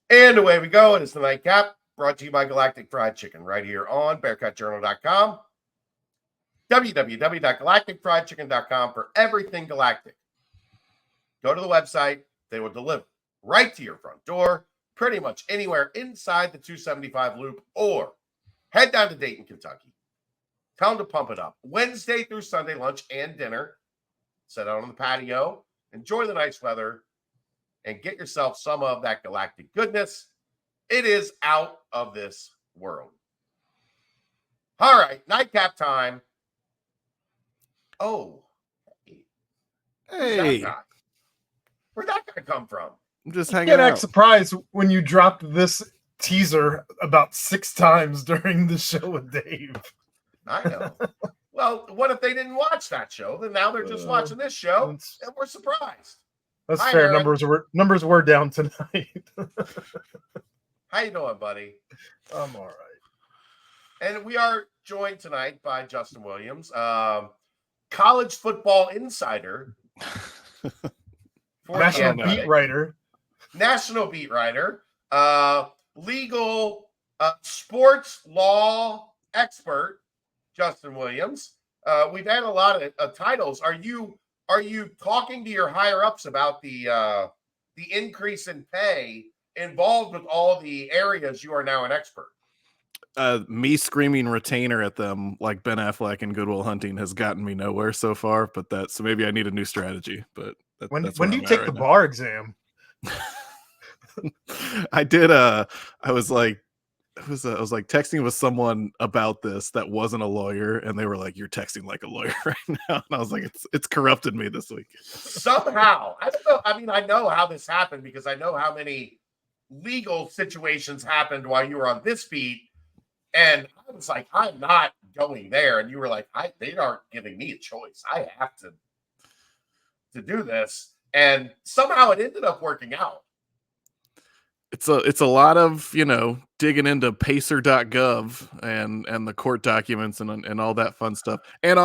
And away we go. It is the Nightcap, brought to you by Galactic Fried Chicken, right here on BearcatJournal.com, www.galacticfriedchicken.com for everything Galactic. Go to the website. They will deliver right to your front door, pretty much anywhere inside the 275 loop, or head down to Dayton, Kentucky. Tell them to pump it up. Wednesday through Sunday, lunch and dinner. Sit out on the patio, enjoy the nice weather, and get yourself some of that Galactic goodness. It is out of this world. All right, Nightcap time. Oh, hey, where'd that guy come from? I'm just hanging Get out. surprised when you dropped this teaser about 6 times during the show with Dave. I know. Well, what if they didn't watch that show? Then now they're just watching this show, and we're surprised. That's Hi, fair. Aaron. Numbers were down tonight. How you doing, buddy? I'm all right. And we are joined tonight by Justin Willaims, college football insider, national beat writer, legal sports law expert, Justin Willaims. We've had a lot of titles. Are you talking to your higher ups about the increase in pay involved with all the areas you are now an expert? Me screaming retainer at them like Ben Affleck in Good Will Hunting has gotten me nowhere so far, but so maybe I need a new strategy. But when that's do you take the bar exam? I did. I was like texting with someone about this that wasn't a lawyer, and they were like, "You're texting like a lawyer right now," and I was like, "It's corrupted me this week." Somehow, I don't know. I mean, I know how this happened because I know how many legal situations happened while you were on this beat. And I was like, I'm not going there. And you were like, they aren't giving me a choice. I have to do this. And somehow it ended up working out. It's a lot of, digging into pacer.gov and the court documents and all that fun stuff. And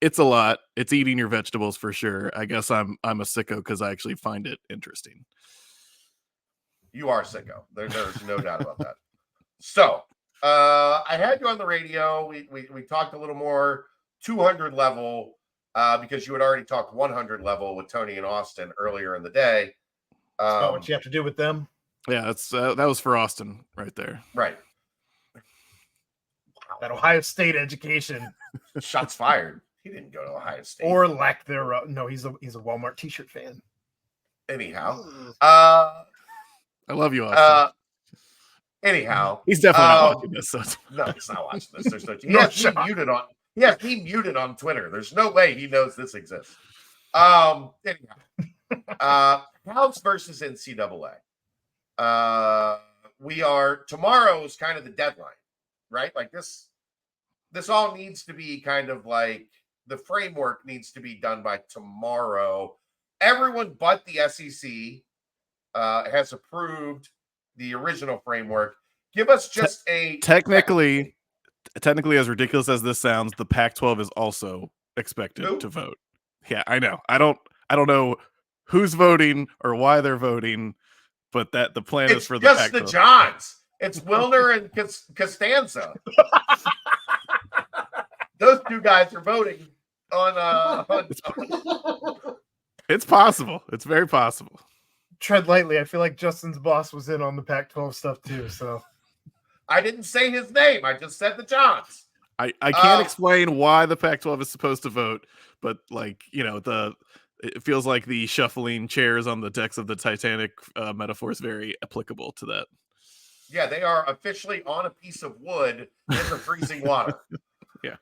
it's a lot. It's eating your vegetables for sure. I guess I'm a sicko because I actually find it interesting. You are sicko. There's no doubt about that. So I had you on the radio. We talked a little more 200 level because you had already talked 100 level with Tony and Austin earlier in the day. That's not what you have to do with them. Yeah, that's that was for Austin right there. Right. Wow. That Ohio State education. Shots fired. He didn't go to Ohio State. Or lack thereof. No, he's a Walmart t-shirt fan. Anyhow. I love you, Austin. Anyhow, he's definitely not watching this. So. No, he's not watching this. There's no. He has me muted on Twitter. There's no way he knows this exists. Anyhow, House versus NCAA. Tomorrow is kind of the deadline, right? Like this all needs to be kind of like the framework needs to be done by tomorrow. Everyone but the SEC has approved the original framework. Give us just technically, as ridiculous as this sounds, the Pac-12 is also expected to vote. Yeah, I know. I don't know who's voting or why they're voting, but that the plan is for the Pac-12. It's just the Johns. It's Wilner and Costanza. Those two guys are voting on. It's possible. It's very possible. Tread lightly. I feel like Justin's boss was in on the Pac-12 stuff too. So I didn't say his name. I just said the Johns. I can't explain why the Pac-12 is supposed to vote, but it feels like the shuffling chairs on the decks of the Titanic metaphor is very applicable to that. Yeah, they are officially on a piece of wood in the freezing water. Yeah.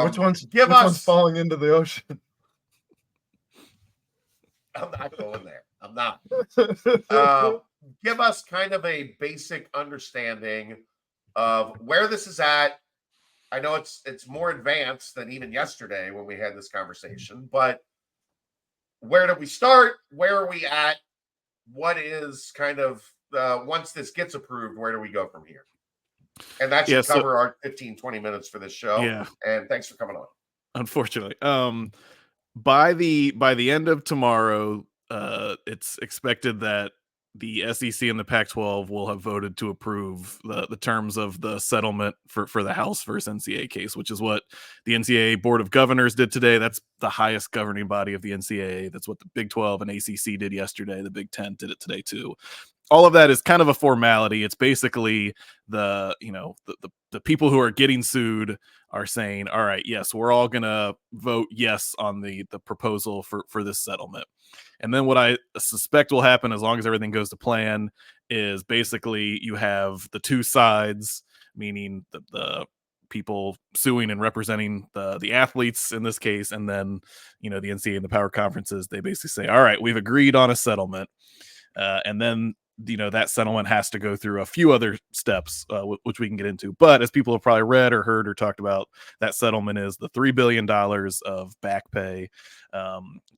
Which one's falling into the ocean? I'm not going there. I'm not. Give us kind of a basic understanding of where this is at. I know it's more advanced than even yesterday when we had this conversation, but where do we start? Where are we at? What is kind of once this gets approved, where do we go from here? And that should cover our 15-20 minutes for this show. Yeah. And thanks for coming on. Unfortunately. By the end of tomorrow, it's expected that the SEC and the Pac-12 will have voted to approve the terms of the settlement for the House versus NCAA case, which is what the NCAA Board of Governors did today. That's the highest governing body of the NCAA. That's what the Big 12 and ACC did yesterday. The Big 10 did it today too. All of that is kind of a formality. It's basically the people who are getting sued are saying, all right, yes, we're all going to vote yes on the proposal for this settlement. And then what I suspect will happen, as long as everything goes to plan, is basically you have the two sides, meaning the people suing and representing the athletes in this case, and then the NCAA and the power conferences. They basically say, all right, we've agreed on a settlement, and then that settlement has to go through a few other steps, which we can get into. But as people have probably read or heard or talked about, that settlement is the $3 billion of back pay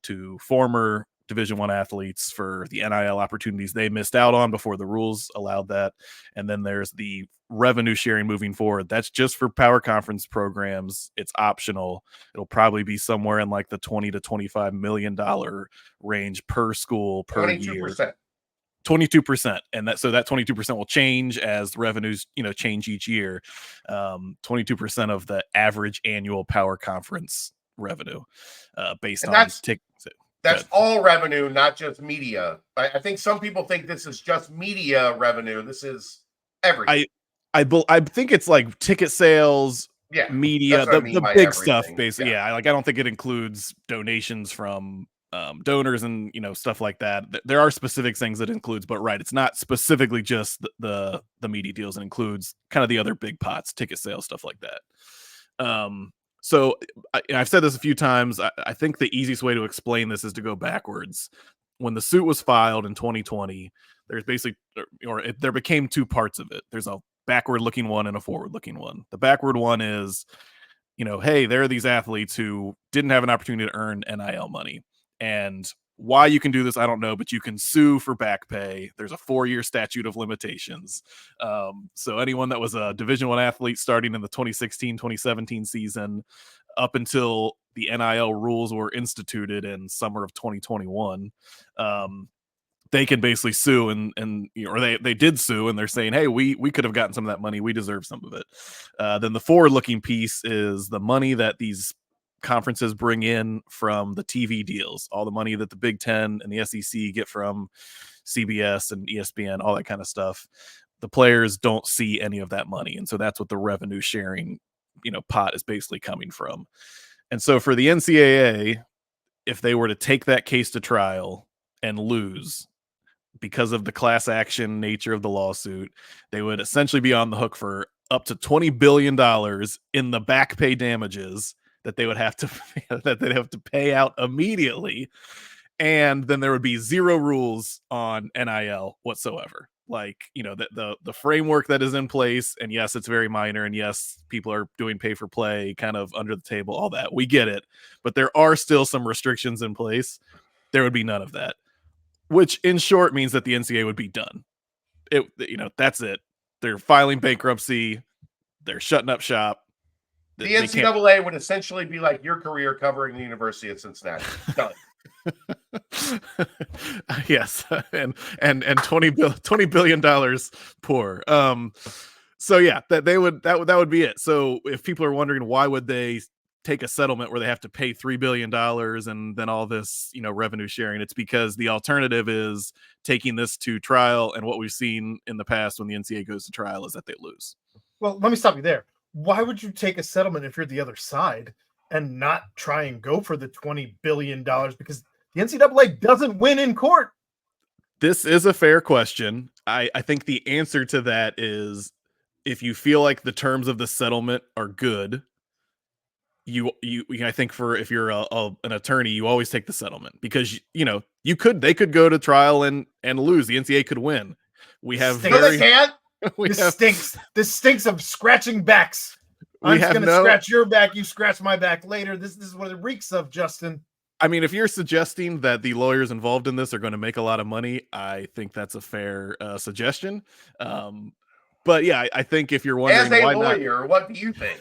to former Division I athletes for the NIL opportunities they missed out on before the rules allowed that. And then there's the revenue sharing moving forward. That's just for power conference programs. It's optional. It'll probably be somewhere in like the $20 to $25 million range per school per 22%. year. 22%. And that 22% will change as revenues, change each year. 22% of the average annual power conference revenue, based And on that's all revenue, not just media. I think some people think this is just media revenue. This is everything. I think it's like ticket sales, media, the big everything. stuff, basically. Yeah. I don't think it includes donations from donors and stuff like that. There are specific things that it includes, but right, it's not specifically just the media deals. It includes kind of the other big pots, ticket sales, stuff like that. So I've said this a few times. I think the easiest way to explain this is to go backwards. When the suit was filed in 2020, there's basically, there became two parts of it. There's a backward-looking one and a forward-looking one. The backward one is, hey, there are these athletes who didn't have an opportunity to earn NIL money. And why you can do this, I don't know, but you can sue for back pay. There's a 4-year statute of limitations. So anyone that was a Division I athlete starting in the 2016-2017 season up until the NIL rules were instituted in summer of 2021, they can basically sue or they did sue, and they're saying, hey, we could have gotten some of that money. We deserve some of it. Then the forward-looking piece is the money that these conferences bring in from the TV deals, all the money that the Big 10 and the SEC get from CBS and ESPN, all that kind of stuff. The players don't see any of that money. And so that's what the revenue sharing, pot is basically coming from. And so for the NCAA, if they were to take that case to trial and lose because of the class action nature of the lawsuit, they would essentially be on the hook for up to $20 billion in the back pay damages that they'd have to pay out immediately. And then there would be zero rules on NIL whatsoever. Like, the framework that is in place, and yes, it's very minor, and yes, people are doing pay for play kind of under the table, all that. We get it. But there are still some restrictions in place. There would be none of that, which in short means that the NCAA would be done. That's it. They're filing bankruptcy. They're shutting up shop. The NCAA would essentially be like your career covering the University of Cincinnati. Done. Yes, and $20 billion poor. So yeah, that would be it. So if people are wondering why would they take a settlement where they have to pay $3 billion and then all this revenue sharing, it's because the alternative is taking this to trial, and what we've seen in the past when the NCAA goes to trial is that they lose. Well, let me stop you there. Why would you take a settlement if you're the other side and not try and go for the $20 billion? Because the NCAA doesn't win in court. This is a fair question. I think the answer to that is, if you feel like the terms of the settlement are good, I think if you're an attorney, you always take the settlement, because they could go to trial and lose. The NCAA could win. We have they can't. This stinks of scratching backs. I'm just going to scratch your back. You scratch my back later. This is what it reeks of, Justin. I mean, if you're suggesting that the lawyers involved in this are going to make a lot of money, I think that's a fair suggestion. But yeah, I think if you're wondering, as a lawyer, what do you think?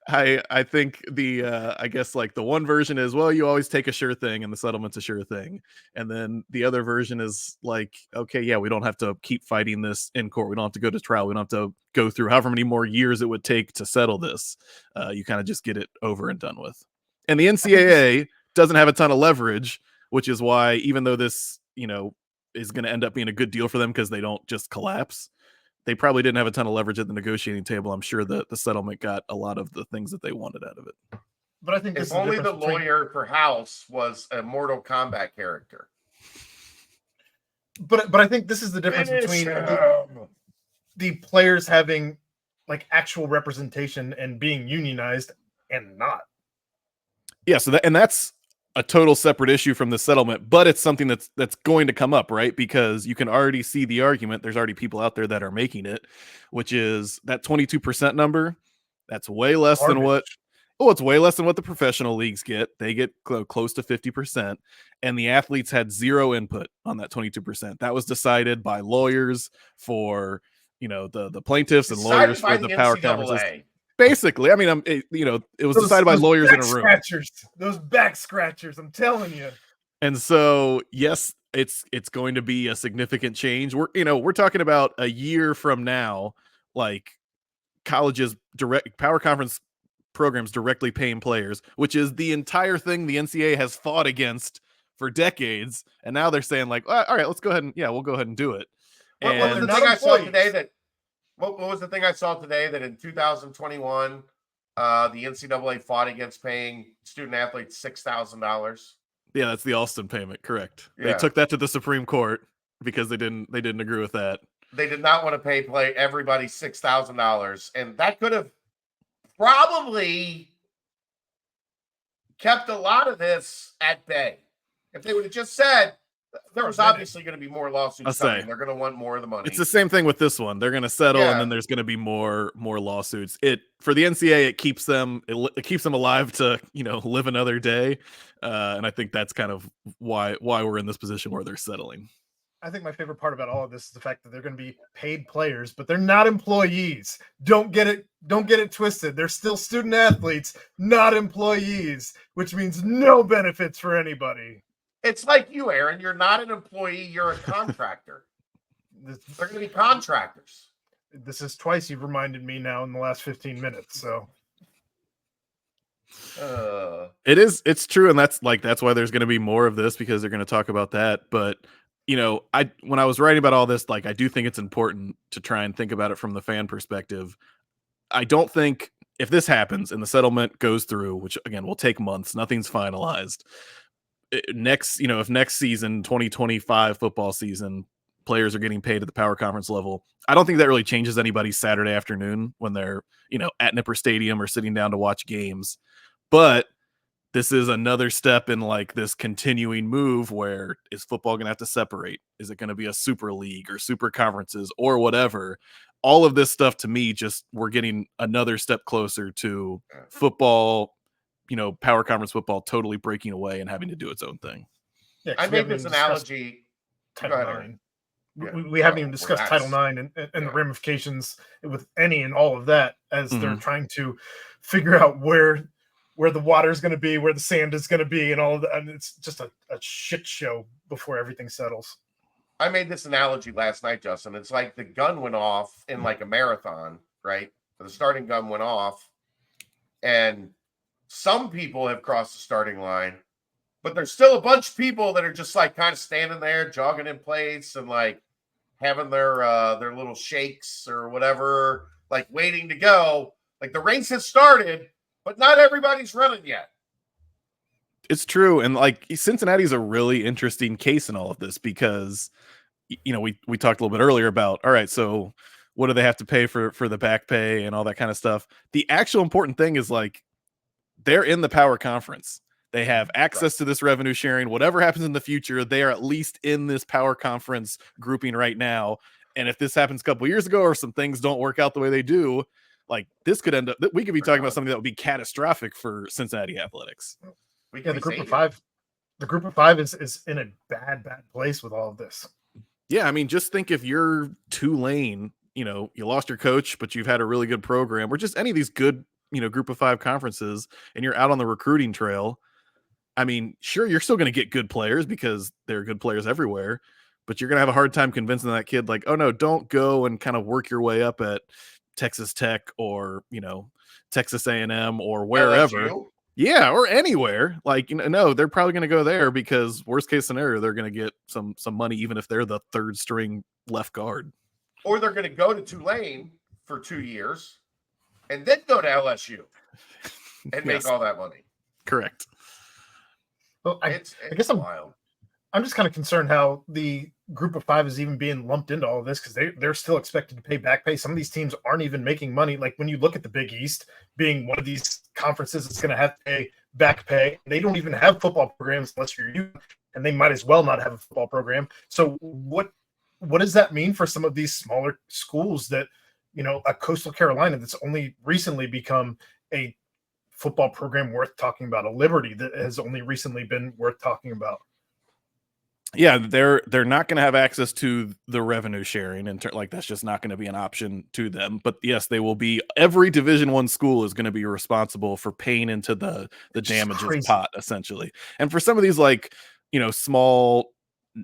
I think the I guess like the one version is, well, you always take a sure thing and the settlement's a sure thing. And then the other version is like, okay, yeah, we don't have to keep fighting this in court. We don't have to go to trial. We don't have to go through however many more years it would take to settle this. You kind of just get it over and done with. And the NCAA doesn't have a ton of leverage, which is why even though this, is going to end up being a good deal for them because they don't just collapse, they probably didn't have a ton of leverage at the negotiating table. I'm sure that the settlement got a lot of the things that they wanted out of it. But I think if only the lawyer for House was a Mortal Kombat character. But I think this is the difference between the players having like actual representation and being unionized and not. Yeah, so that's a total separate issue from the settlement, but it's something that's going to come up, right? Because you can already see the argument. There's already people out there that are making it, which is that 22% number. That's way less than what. Oh, it's way less than what the professional leagues get. They get close to 50%, and the athletes had zero input on that 22%. That was decided by lawyers for the plaintiffs and lawyers for the power conferences. Basically, I mean, it was decided by lawyers in a room. Those back scratchers, I'm telling you. And so, yes, it's going to be a significant change. We're talking about a year from now, like colleges direct power conference programs directly paying players, which is the entire thing the NCAA has fought against for decades. And now they're saying like, all right, let's go ahead and we'll go ahead and do it. What was the thing I saw today that? What was the thing I saw today that in 2021, the NCAA fought against paying student athletes $6,000? Yeah, that's the Alston payment, correct? Yeah. They took that to the Supreme Court because they didn't agree with that. They did not want to pay everybody $6,000, and that could have probably kept a lot of this at bay if they would have just said. There was obviously going to be more lawsuits coming. They're going to want more of the money. It's the same thing with this one. They're going to settle, and then there's going to be more lawsuits. For the NCAA, it keeps them alive to live another day, and I think that's kind of why we're in this position where they're settling. I think my favorite part about all of this is the fact that they're going to be paid players, but they're not employees. Don't get it twisted. They're still student athletes, not employees, which means no benefits for anybody. It's like you, Aaron. You're not an employee. You're a contractor. They're going to be contractors. This is twice you've reminded me now in the last 15 minutes. So it's true. And that's why there's going to be more of this, because they're going to talk about that. But when I was writing about all this, I do think it's important to try and think about it from the fan perspective. I don't think if this happens and the settlement goes through, which again will take months, nothing's finalized. If next season, 2025 football season, players are getting paid at the power conference level, I don't think that really changes anybody's Saturday afternoon when they're, at Nipper Stadium or sitting down to watch games. But this is another step in this continuing move where is football going to have to separate? Is it going to be a super league or super conferences or whatever? All of this stuff to me, we're getting another step closer to football, power conference football totally breaking away and having to do its own thing. Yeah, I made this analogy. Title IX. We haven't even discussed Title IX and the ramifications with any and all of that as they're trying to figure out where the water is going to be, where the sand is going to be, and all of that. And it's just a shit show before everything settles. I made this analogy last night, Justin. It's like the gun went off in a marathon, right? The starting gun went off, and some people have crossed the starting line, but there's still a bunch of people that are just kind of standing there, jogging in place and having their little shakes or whatever, waiting to go. The race has started, but not everybody's running yet. It's true. And Cincinnati's a really interesting case in all of this because, we talked a little bit earlier about, all right, so what do they have to pay for the back pay and all that kind of stuff? The actual important thing is they're in the power conference. They have access to this revenue sharing. Whatever happens in the future, they are at least in this power conference grouping right now. And if this happens a couple years ago or some things don't work out the way they do, this could end up, we could be talking about something that would be catastrophic for Cincinnati athletics. The group of five is in a bad place with all of this. Yeah, I mean, just think if you're Tulane you lost your coach, but you've had a really good program, or just any of these good, group of 5 conferences, and you're out on the recruiting trail. I mean, sure, you're still going to get good players because there are good players everywhere, but you're going to have a hard time convincing that kid, like, oh no, don't go and kind of work your way up at Texas Tech or, Texas A&M or wherever. LSU? Yeah, or anywhere. Like, no, they're probably going to go there because worst case scenario, they're going to get some money, even if they're the 3rd string left guard. Or they're going to go to Tulane for 2 years and then go to LSU and make all that money. Correct. Well, I guess wild. I'm just kind of concerned how the group of 5 is even being lumped into all of this, because they're still expected to pay back pay. Some of these teams aren't even making money. Like when you look at the Big East being one of these conferences that's going to have to pay back pay, they don't even have football programs unless you're you, and they might as well not have a football program. So what does that mean for some of these smaller schools that, a Coastal Carolina that's only recently become a football program worth talking about, a Liberty that has only recently been worth talking about? Yeah, they're not going to have access to the revenue sharing, and that's just not going to be an option to them. But yes, they will be. Every Division I school is going to be responsible for paying into the damages pot, essentially. And for some of these, small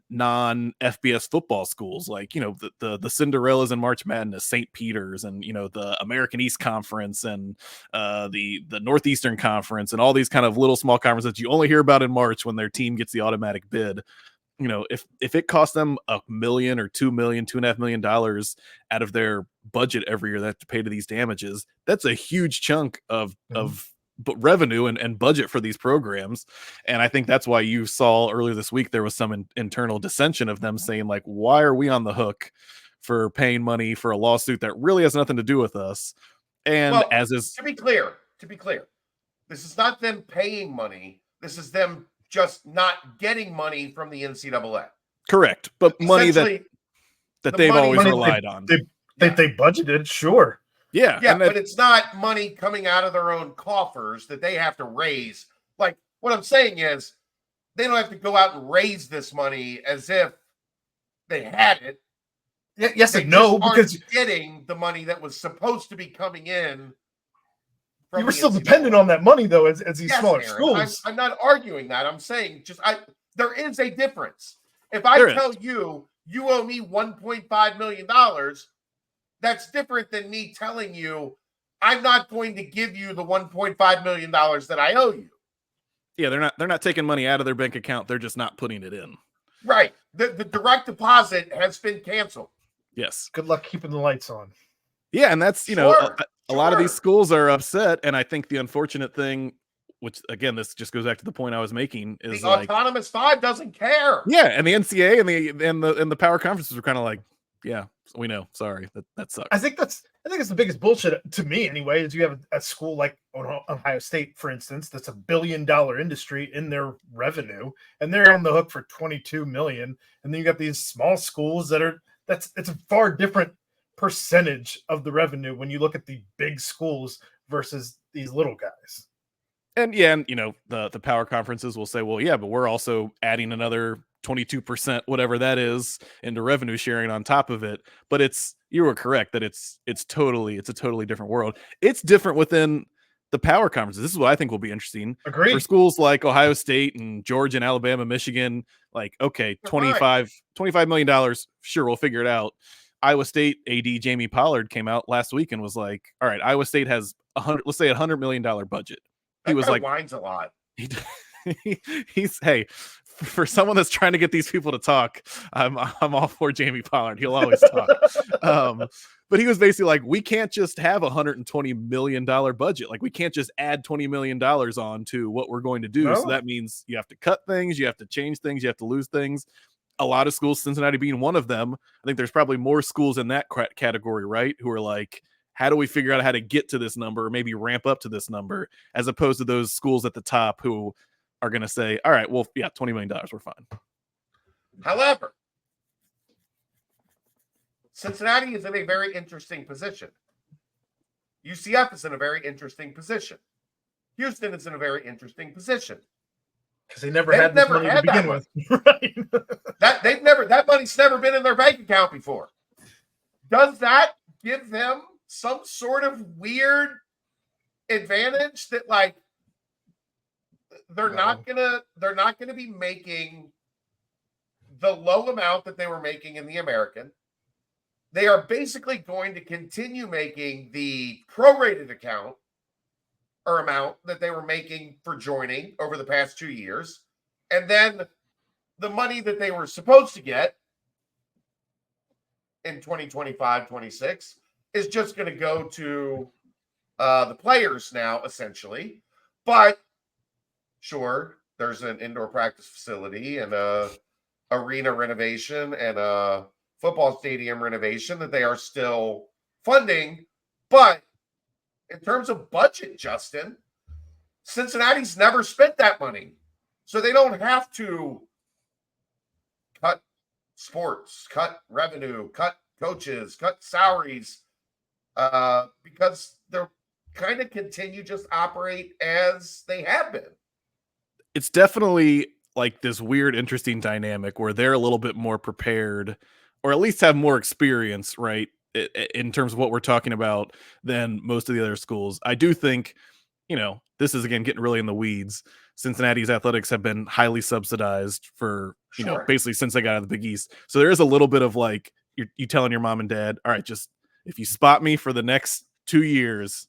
non-FBS football schools, like the Cinderellas in March Madness, St. Peter's, and the American East Conference, and the Northeastern Conference, and all these kind of little small conferences that you only hear about in March when their team gets the automatic bid. If it costs them $1 million or $2 million, $2.5 million out of their budget every year, they have to pay to these damages. That's a huge chunk of revenue and budget for these programs. And I think that's why you saw earlier this week, there was some internal dissension of them saying, like, why are we on the hook for paying money for a lawsuit that really has nothing to do with us? And to be clear, this is not them paying money. This is them just not getting money from the NCAA. Correct. But money that they've always relied on. They budgeted, sure. Yeah. But it's not money coming out of their own coffers that they have to raise. Like, what I'm saying is they don't have to go out and raise this money as if they had it. Yes and no, because getting the money that was supposed to be coming in. You were still dependent on that money, though, as these smaller Aaron, schools. I'm not arguing that. I'm saying there is a difference. If I tell you owe me $1.5 million, that's different than me telling you I'm not going to give you the $1.5 million that I owe you. Yeah, they're not taking money out of their bank account. They're just not putting it in. Right. The direct deposit has been canceled. Yes. Good luck keeping the lights on. Yeah, and that's, a lot of these schools are upset, and I think the unfortunate thing, which again, this just goes back to the point I was making, is the autonomous 5 doesn't care. Yeah, and the NCAA and the power conferences are kind of like, yeah, we know. Sorry, that sucks. I think it's the biggest bullshit to me anyway. Is you have a school like Ohio State, for instance, that's $1 billion industry in their revenue, and they're on the hook for $22 million, and then you got these small schools it's a far different percentage of the revenue when you look at the big schools versus these little guys. And the power conferences will say, well, yeah, but we're also adding another 22%, whatever that is, into revenue sharing on top of it. But you were correct that it's a totally different world. It's different within the power conferences. This is what I think will be interesting. Agreed. For schools like Ohio State and Georgia and Alabama, Michigan, like, okay, $25 million, sure, we'll figure it out. Iowa State AD Jamie Pollard came out last week and was like, all right, Iowa State has $100 million budget. He was like, whines a lot. He's for someone that's trying to get these people to talk, I'm all for Jamie Pollard. He'll always talk. But he was basically like, we can't just have $120 million budget. Like, we can't just add $20 million on to what we're going to do. No. So that means you have to cut things, you have to change things, you have to lose things. A lot of schools, Cincinnati being one of them, I think there's probably more schools in that category, right? Who are like, how do we figure out how to get to this number, or maybe ramp up to this number, as opposed to those schools at the top who are going to say, all right, well, yeah, $20 million, we're fine. However, Cincinnati is in a very interesting position. UCF is in a very interesting position. Houston is in a very interesting position. Because they never had this money to begin with. Right. That money's never been in their bank account before. Does that give them some sort of weird advantage that like they're not gonna be making the low amount that they were making in the American. They are basically going to continue making the prorated account or amount that they were making for joining over the past 2 years. And then the money that they were supposed to get in 2025-26 is just going to go to the players now, essentially. But sure, there's an indoor practice facility and a arena renovation and a football stadium renovation that they are still funding. But in terms of budget, Justin, Cincinnati's never spent that money. So they don't have to cut sports, cut revenue, cut coaches, cut salaries, because they're kind of continue just operate as they have been. It's definitely like this weird, interesting dynamic where they're a little bit more prepared, or at least have more experience, right, in terms of what we're talking about than most of the other schools. I do think, this is again getting really in the weeds. Cincinnati's athletics have been highly subsidized for, basically since they got out of the Big East. So there is a little bit of like, you telling your mom and dad, all right, just if you spot me for the next 2 years,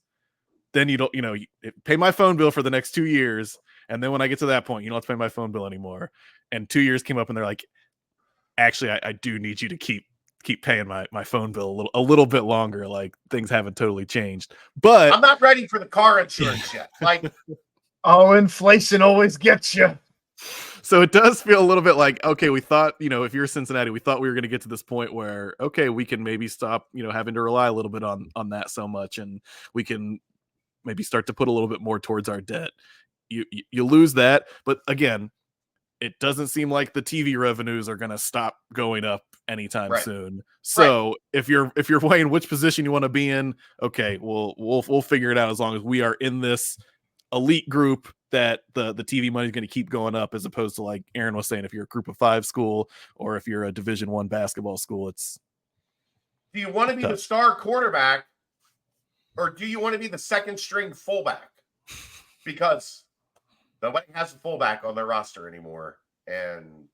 then you don't, you pay my phone bill for the next 2 years. And then when I get to that point, you don't have to pay my phone bill anymore. And 2 years came up and they're like, actually, I do need you to keep paying my phone bill a little bit longer. Like things haven't totally changed. But I'm not ready for the car insurance yet. Like, oh, inflation always gets you. So it does feel a little bit like, okay, we thought, if you're Cincinnati, we thought we were going to get to this point where, okay, we can maybe stop, having to rely a little bit on that so much. And we can maybe start to put a little bit more towards our debt. You lose that. But again, it doesn't seem like the TV revenues are going to stop going up anytime soon. So if you're weighing which position you want to be in, okay, we'll figure it out as long as we are in this elite group that the TV money is going to keep going up, as opposed to, like Aaron was saying, if you're a group of 5 school or if you're a Division I basketball school, it's. Do you want to be the star quarterback or do you want to be the second string fullback? Because nobody has a fullback on their roster anymore. And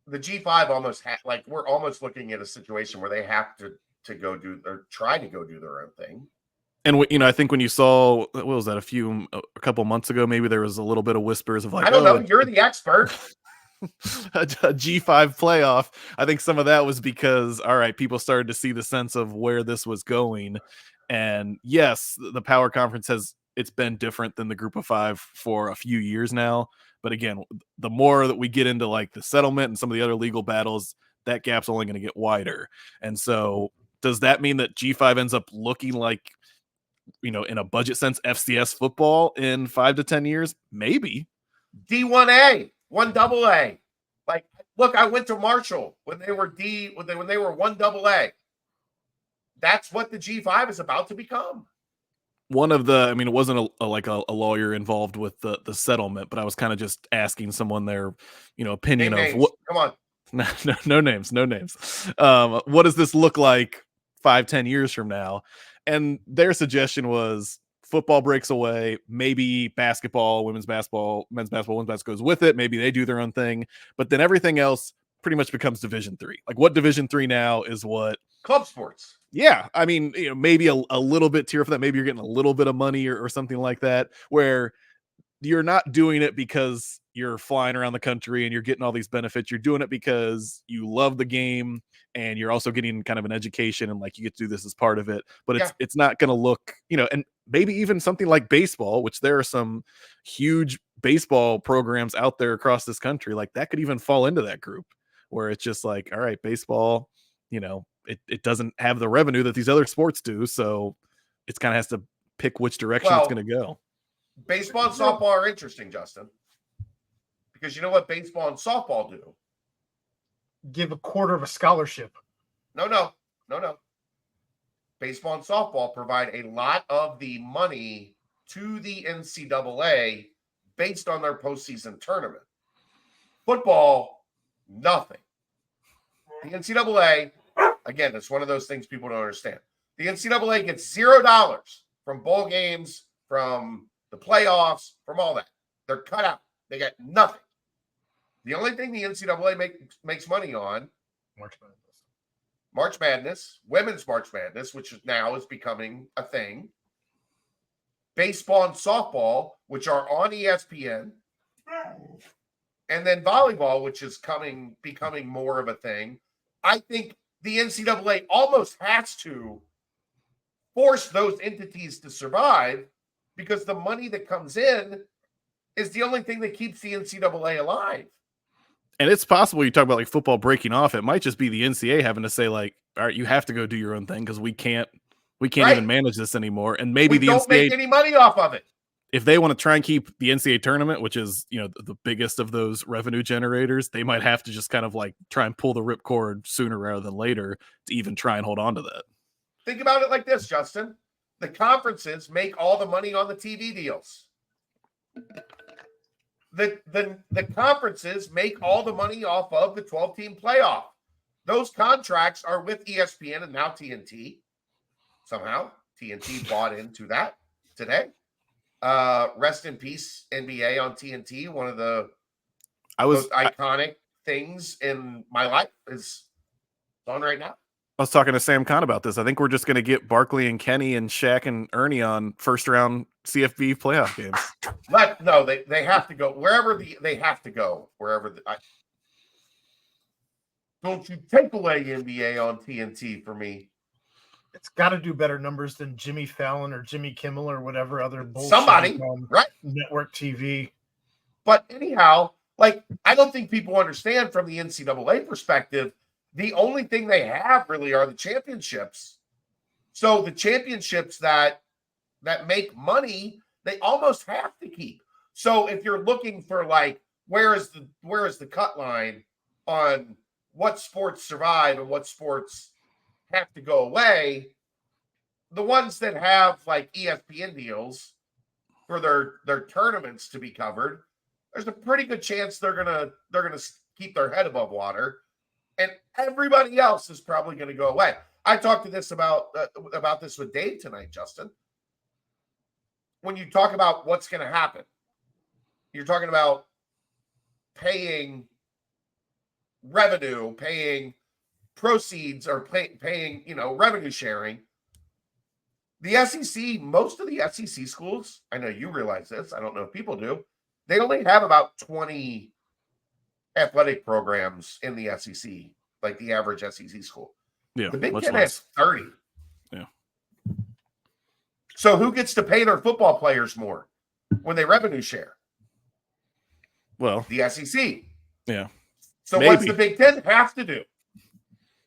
the G5 almost we're almost looking at a situation where they have to go do or try to go do their own thing. And I think when you saw, what was that, a couple months ago, maybe there was a little bit of whispers of like, I don't know, you're the expert. a G5 playoff. I think some of that was because, all right, people started to see the sense of where this was going. And yes, the power conference it's been different than the group of 5 for a few years now. But again, the more that we get into like the settlement and some of the other legal battles, that gap's only going to get wider. And so does that mean that G5 ends up looking like, in a budget sense, FCS football in 5 to 10 years? Maybe. D1A, 1AA. Like, look, I went to Marshall when they were when they were 1AA. That's what the G5 is about to become. One of the, it wasn't a lawyer involved with the settlement, but I was kind of just asking someone their, opinion of what. Come on. No names. What does this look like 5-10 years from now? And their suggestion was football breaks away, maybe basketball, women's basketball, men's basketball, women's basketball goes with it. Maybe they do their own thing, but then everything else pretty much becomes Division III. Like what Division III now is what club sports. Yeah. Maybe a little bit tier for that. Maybe you're getting a little bit of money or something like that, where you're not doing it because you're flying around the country and you're getting all these benefits. You're doing it because you love the game and you're also getting kind of an education and like you get to do this as part of it. But it's not going to look, and maybe even something like baseball, which there are some huge baseball programs out there across this country, like that could even fall into that group where it's just like, all right, baseball, it doesn't have the revenue that these other sports do. So it's kind of has to pick which direction it's going to go. Baseball and softball are interesting, Justin, because you know what baseball and softball do? Give a quarter of a scholarship. No. Baseball and softball provide a lot of the money to the NCAA based on their postseason tournament. Football, nothing. The NCAA again, it's one of those things people don't understand. The NCAA gets $0 from bowl games, from the playoffs, from all that. They're cut out. They get nothing. The only thing the NCAA makes money on, March Madness, women's March Madness, which now is becoming a thing, baseball and softball, which are on ESPN, and then volleyball, which is becoming more of a thing. I think the NCAA almost has to force those entities to survive because the money that comes in is the only thing that keeps the NCAA alive. And it's possible you talk about like football breaking off. It might just be the NCAA having to say like, all right, you have to go do your own thing because we can't right. even manage this anymore. And maybe the don't NCAA make any money off of it. If they want to try and keep the NCAA tournament, which is, the biggest of those revenue generators, they might have to just kind of like try and pull the ripcord sooner rather than later to even try and hold on to that. Think about it like this, Justin. The conferences make all the money on the TV deals. The conferences make all the money off of the 12-team playoff. Those contracts are with ESPN and now TNT. Somehow, TNT bought into that today. Rest in peace, NBA on TNT. One of the most iconic things in my life is on right now. I was talking to Sam Kahn about this. I think we're just going to get Barkley and Kenny and Shaq and Ernie on first-round CFB playoff games. No, they have to go wherever they have to go. Don't you take away NBA on TNT for me. It's got to do better numbers than Jimmy Fallon or Jimmy Kimmel or whatever other bullshit somebody right network TV. But anyhow, like I don't think people understand from the NCAA perspective. The only thing they have really are the championships. So the championships that make money, they almost have to keep. So if you're looking for like where is the cut line on what sports survive and what sports have to go away, the ones that have like ESPN deals for their tournaments to be covered, there's a pretty good chance they're gonna keep their head above water. And everybody else is probably going to go away. I talked to this about this with Dave tonight, Justin. When you talk about what's going to happen, you're talking about paying revenue, paying proceeds, or paying revenue sharing. The SEC, most of the SEC schools, I know you realize this. I don't know if people do. They only have about 20 athletic programs in the SEC, like the average SEC school. Yeah, the Big Ten has 30. Yeah. So who gets to pay their football players more when they revenue share? Well, the SEC. Yeah. So what's the Big Ten have to do?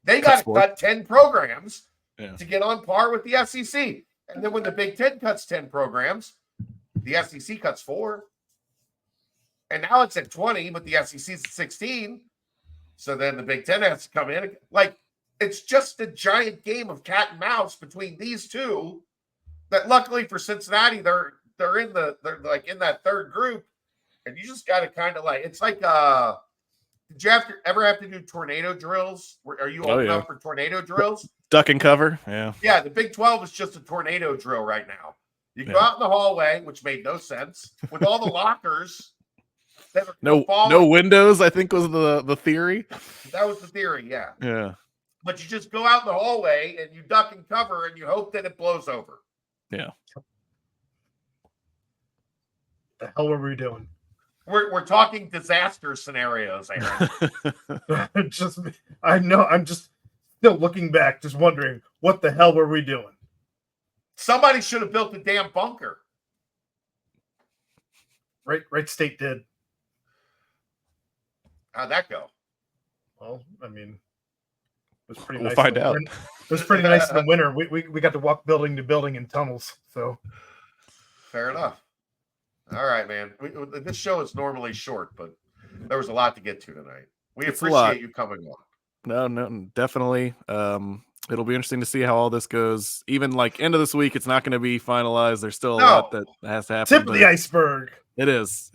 They got to cut 10 programs to get on par with the SEC. And then when the Big Ten cuts 10 programs, the SEC cuts 4. And now it's at 20, but the SEC's at 16. So then the Big Ten has to come in. Like, it's just a giant game of cat and mouse between these two that luckily for Cincinnati, they're in that third group. And you just got to kind of like, it's like, did you ever have to do tornado drills? Are you old enough for tornado drills? Duck and cover. Yeah. Yeah. The Big 12 is just a tornado drill right now. You go out in the hallway, which made no sense, with all the lockers. No windows, I think was the theory. That was the theory, yeah. Yeah. But you just go out in the hallway and you duck and cover and you hope that it blows over. Yeah. The hell were we doing? We're talking disaster scenarios, Aaron. I know. I'm just still looking back, just wondering what the hell were we doing? Somebody should have built a damn bunker. Right State did. How'd that go? Well, I mean, it was pretty nice. We'll find out. It was pretty nice in the winter. We got to walk building to building in tunnels. So fair enough. All right, man. This show is normally short, but there was a lot to get to tonight. We appreciate you coming on. No, definitely. It'll be interesting to see how all this goes. Even like end of this week, it's not going to be finalized. There's still a lot that has to happen. Tip of the iceberg. It is.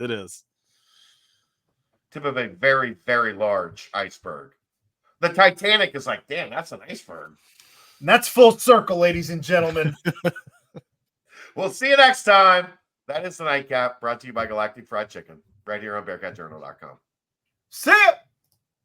Tip of a very, very large iceberg. The Titanic is like, damn, that's an iceberg. And that's full circle, ladies and gentlemen. We'll see you next time. That is the Nightcap, brought to you by Galactic Fried Chicken, right here on BearcatJournal.com. See ya!